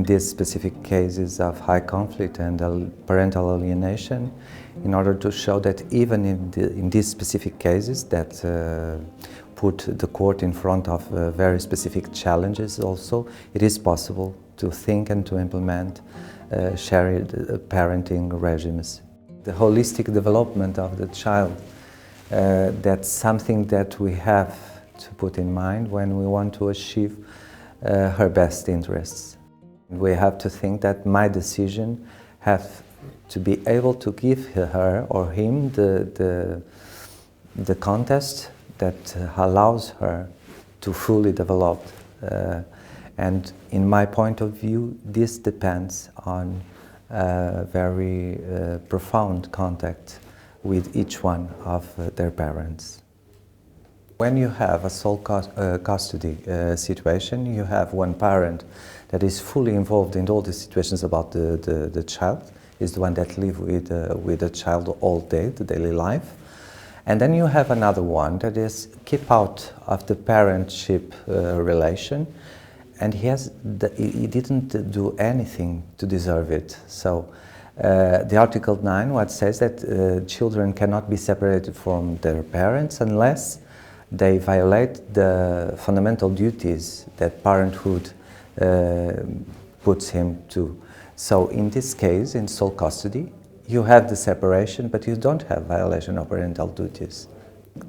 in these specific cases of high conflict and parental alienation, in order to show that even in these specific cases that put the court in front of very specific challenges also, it is possible to think and to implement shared parenting regimes. The holistic development of the child, that's something that we have to put in mind when we want to achieve her best interests. We have to think that my decision has to be able to give her or him the context that allows her to fully develop. And in my point of view, this depends on very profound contact with each one of their parents. When you have a sole custody situation, you have one parent that is fully involved in all the situations about the child, is the one that lives with the child all day, the daily life. And then you have another one that is keep out of the parentship relation, and he didn't do anything to deserve it. So the Article 9 what says that children cannot be separated from their parents unless they violate the fundamental duties that parenthood puts him to. So in this case, in sole custody, you have the separation, but you don't have violation of parental duties.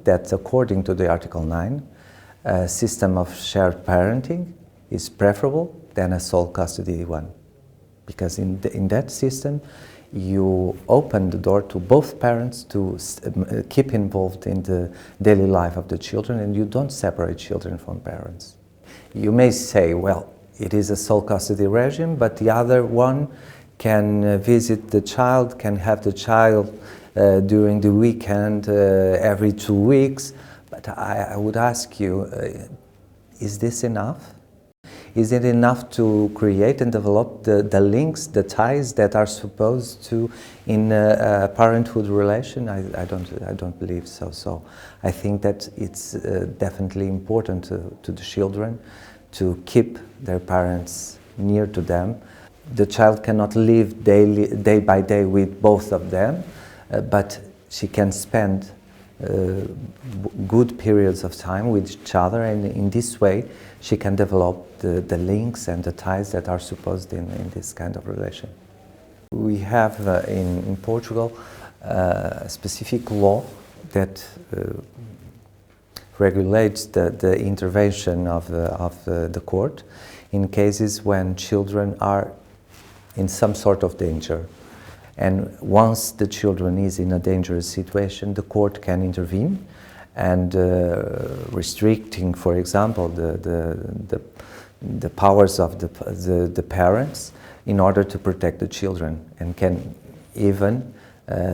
That according to the Article 9, a system of shared parenting is preferable than a sole custody one. Because in that system, you open the door to both parents to keep involved in the daily life of the children, and you don't separate children from parents. You may say, well, it is a sole custody regime, but the other one can visit the child, can have the child during the weekend every 2 weeks. But I would ask you, is this enough? Is it enough to create and develop the links, the ties that are supposed to in a parenthood relation? I don't believe so. So I think that it's definitely important to the children to keep their parents near to them. The child cannot live day by day with both of them, but she can spend good periods of time with each other, and in this way she can develop the links and the ties that are supposed in this kind of relation. We have in Portugal a specific law that regulates the intervention of the court in cases when children are in some sort of danger. And once the children is in a dangerous situation, the court can intervene and restricting, for example, the powers of the parents in order to protect the children, and can even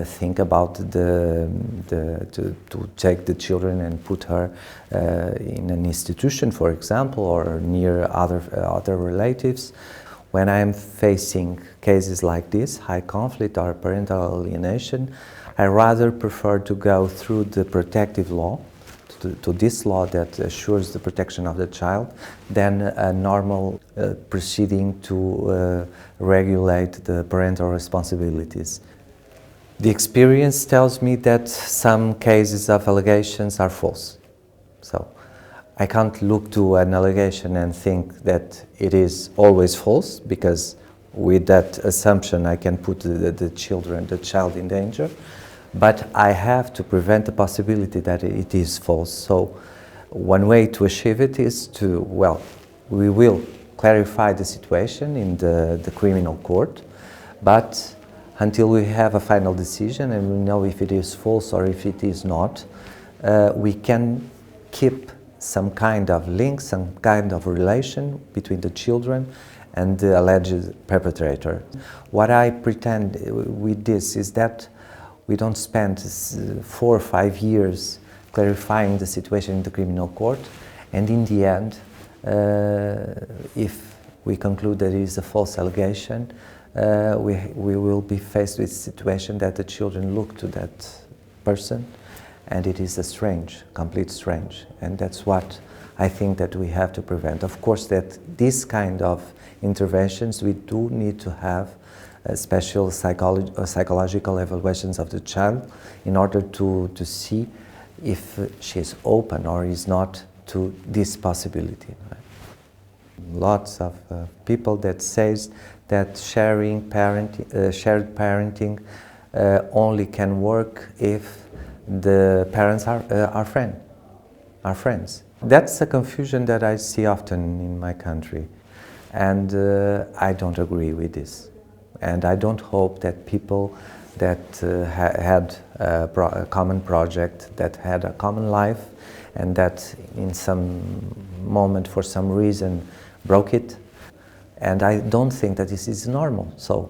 think about to take the children and put her in an institution, for example, or near other relatives. When I am facing cases like this, high conflict or parental alienation, I rather prefer to go through the protective law, to this law that assures the protection of the child, than a normal proceeding to regulate the parental responsibilities. The experience tells me that some cases of allegations are false. So I can't look to an allegation and think that it is always false, because with that assumption I can put the child in danger. But I have to prevent the possibility that it is false. So one way to achieve it is to, well, we will clarify the situation in the criminal court, but until we have a final decision and we know if it is false or if it is not, we can keep some kind of link, some kind of relation between the children and the alleged perpetrator. What I pretend with this is that we don't spend 4 or 5 years clarifying the situation in the criminal court, and in the end, if we conclude that it is a false allegation, we will be faced with a situation that the children look to that person and it is a complete strange. And that's what I think that we have to prevent. Of course, that this kind of interventions, we do need to have special psychological evaluations of the child in order to see if she is open or is not to this possibility. Right? Lots of people that says that shared parenting only can work if the parents are friends. That's a confusion that I see often in my country, and I don't agree with this. And I don't hope that people that had a common project, that had a common life, and that in some moment, for some reason, broke it. And I don't think that this is normal. So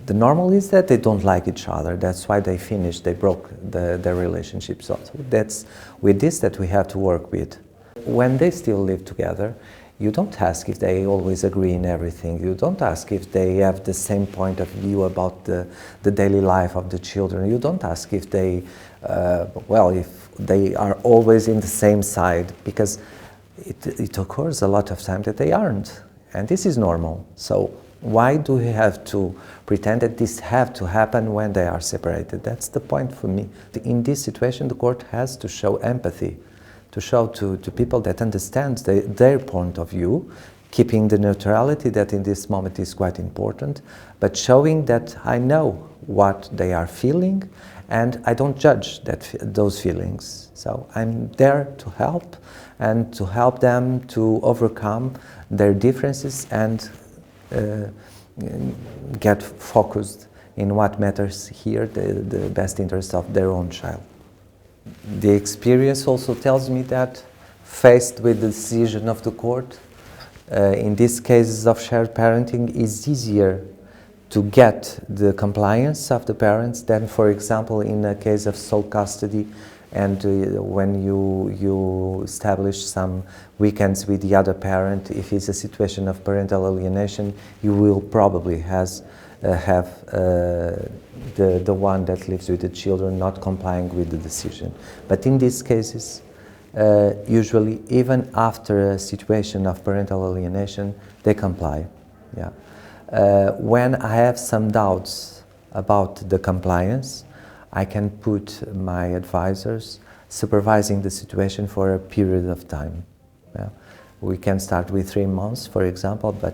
the normal is that they don't like each other. That's why they finished, they broke their relationship. So that's with this that we have to work with. When they still live together, you don't ask if they always agree in everything. You don't ask if they have the same point of view about the daily life of the children. You don't ask if they, if they are always in the same side, because it occurs a lot of time that they aren't. And this is normal. So why do we have to pretend that this have to happen when they are separated? That's the point for me. In this situation, the court has to show empathy, to show to people that understand their point of view, keeping the neutrality that in this moment is quite important, but showing that I know what they are feeling and I don't judge those feelings. So I'm there to help and to help them to overcome their differences and get focused in what matters here, the best interest of their own child. The experience also tells me that, faced with the decision of the court, in these cases of shared parenting, it's easier to get the compliance of the parents than, for example, in a case of sole custody, and when you establish some weekends with the other parent. If it's a situation of parental alienation, you will probably have the one that lives with the children not complying with the decision. But in these cases, usually even after a situation of parental alienation, they comply. Yeah. When I have some doubts about the compliance, I can put my advisors supervising the situation for a period of time. Yeah. We can start with 3 months, for example, but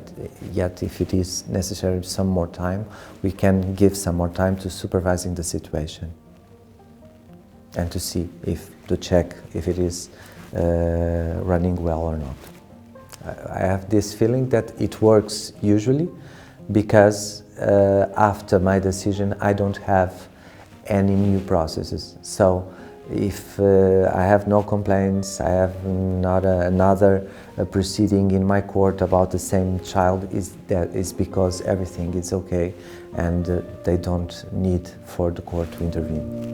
yet if it is necessary some more time, we can give some more time to supervising the situation and to check if it is running well or not. I have this feeling that it works usually because after my decision I don't have any new processes. So if I have no complaints, I have not another proceeding in my court about the same child, is because everything is okay and they don't need for the court to intervene.